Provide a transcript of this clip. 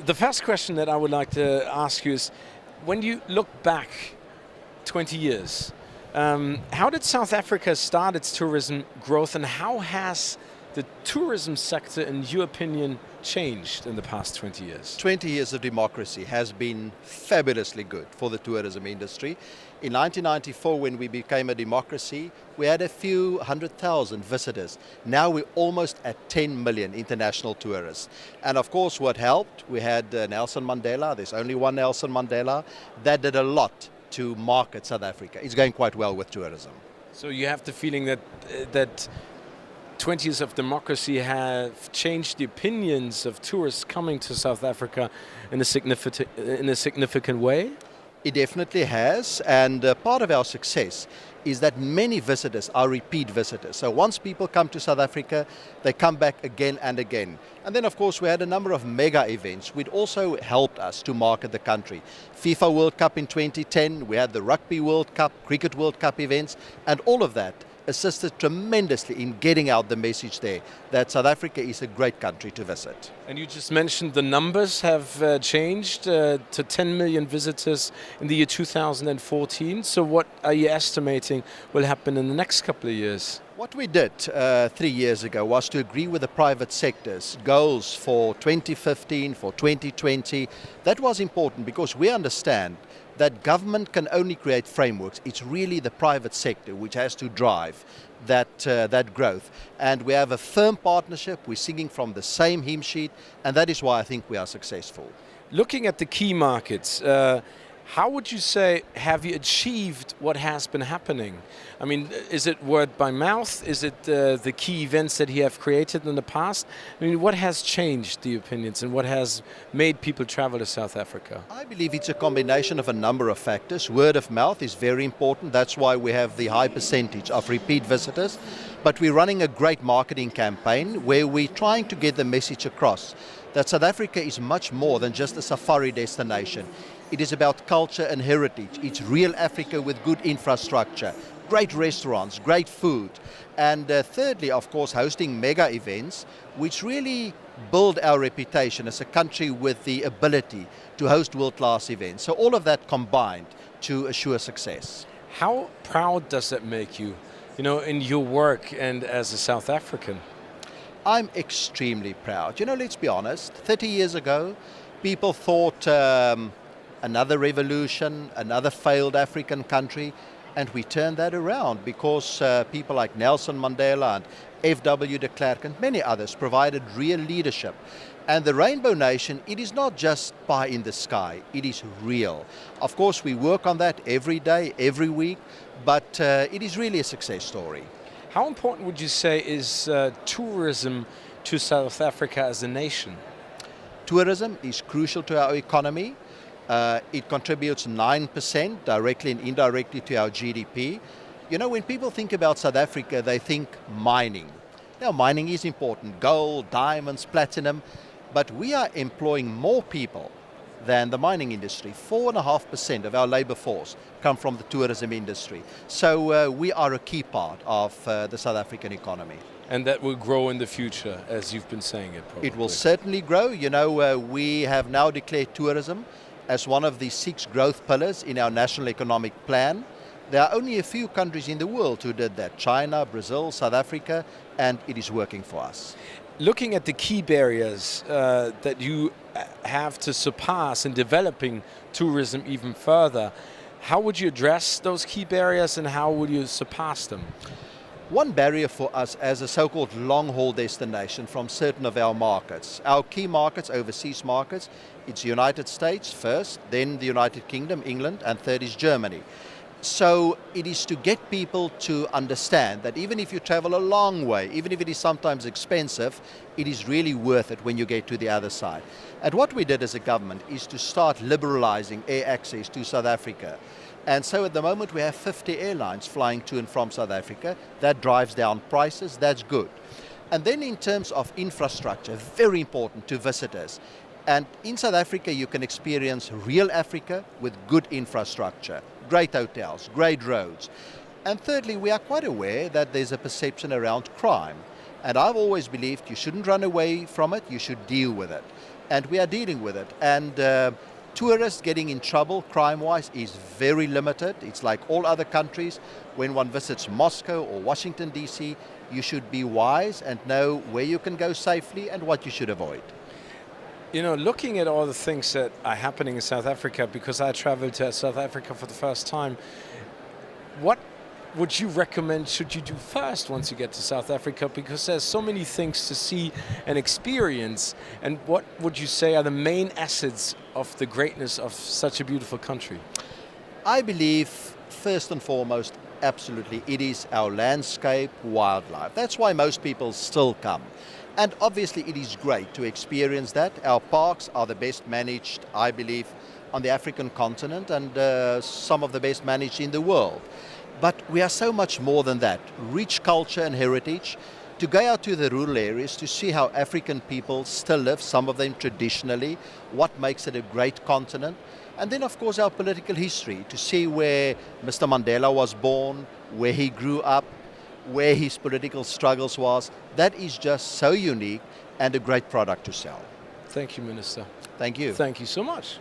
The first question that I would like to ask you is, when you look back 20 years, how did South Africa start its tourism growth, and how has the tourism sector, in your opinion, changed in the past 20 years? 20 years of democracy has been fabulously good for the tourism industry. In 1994, when we became a democracy, we had a few 100,000 visitors. Now we're almost at 10 million international tourists. And of course, what helped, we had Nelson Mandela. There's only one Nelson Mandela. That did a lot to market South Africa. It's going quite well with tourism. So you have the feeling that 20 years of democracy have changed the opinions of tourists coming to South Africa in a significant way? It definitely has, and part of our success is that many visitors are repeat visitors. So once people come to South Africa, they come back again and again. And then of course we had a number of mega events which also helped us to market the country. FIFA World Cup in 2010, we had the Rugby World Cup, Cricket World Cup events, and all of that assisted tremendously in getting out the message there that South Africa is a great country to visit. And you just mentioned the numbers have changed to 10 million visitors in the year 2014. So what are you estimating will happen in the next couple of years? What we did 3 years ago was to agree with the private sector's goals for 2015, for 2020. That was important because we understand that government can only create frameworks. It's really the private sector which has to drive that growth. And we have a firm partnership. We're singing from the same hymn sheet, and that is why I think we are successful. Looking at the key markets, how would you say, have you achieved what has been happening? I mean, is it word by mouth? Is it the key events that you have created in the past? I mean, what has changed the opinions and what has made people travel to South Africa? I believe it's a combination of a number of factors. Word of mouth is very important. That's why we have the high percentage of repeat visitors. But we're running a great marketing campaign where we're trying to get the message across that South Africa is much more than just a safari destination. It is about culture and heritage. It's real Africa with good infrastructure, great restaurants, great food. And thirdly, of course, hosting mega events, which really build our reputation as a country with the ability to host world-class events. So all of that combined to assure success. How proud does that make you, in your work and as a South African? I'm extremely proud. Let's be honest, 30 years ago, people thought another revolution, another failed African country, and we turned that around because people like Nelson Mandela and F.W. de Klerk and many others provided real leadership. And the Rainbow Nation, it is not just pie in the sky, it is real. Of course, we work on that every day, every week, but it is really a success story. How important would you say is tourism to South Africa as a nation? Tourism is crucial to our economy. It contributes 9% directly and indirectly to our GDP. When people think about South Africa, they think mining. Now, mining is important, gold, diamonds, platinum, but we are employing more people than the mining industry. 4.5% of our labor force come from the tourism industry. So we are a key part of the South African economy. And that will grow in the future, as you've been saying it probably. It will certainly grow. We have now declared tourism as one of the 6 growth pillars in our national economic plan. There are only a few countries in the world who did that: China, Brazil, South Africa, and it is working for us. Looking at the key barriers that you have to surpass in developing tourism even further, how would you address those key barriers and how would you surpass them? One barrier for us as a so-called long-haul destination from certain of our markets, our key markets, overseas markets, it's the United States first, then the United Kingdom, England, and third is Germany. So it is to get people to understand that even if you travel a long way, even if it is sometimes expensive, it is really worth it when you get to the other side. And what we did as a government is to start liberalizing air access to South Africa. And so at the moment we have 50 airlines flying to and from South Africa. That drives down prices, that's good. And then in terms of infrastructure, very important to visitors. And in South Africa you can experience real Africa with good infrastructure, great hotels, great roads. And thirdly, we are quite aware that there's a perception around crime. And I've always believed you shouldn't run away from it, you should deal with it. and we are dealing with it. And tourists getting in trouble crime-wise is very limited. It's like all other countries. When one visits Moscow or Washington, D.C., you should be wise and know where you can go safely and what you should avoid. You know, looking at all the things that are happening in South Africa, because I traveled to South Africa for the first time, what would you recommend should you do first once you get to South Africa? Because there's so many things to see and experience. And what would you say are the main assets of the greatness of such a beautiful country? I believe, first and foremost, absolutely, it is our landscape, wildlife. That's why most people still come. And obviously it is great to experience that. Our parks are the best managed, I believe, on the African continent, and some of the best managed in the world. But we are so much more than that. Rich culture and heritage. To go out to the rural areas to see how African people still live, some of them traditionally, what makes it a great continent. And then, of course, our political history, to see where Mr. Mandela was born, where he grew up, where his political struggles was. That is just so unique and a great product to sell. Thank you, Minister. Thank you. Thank you so much.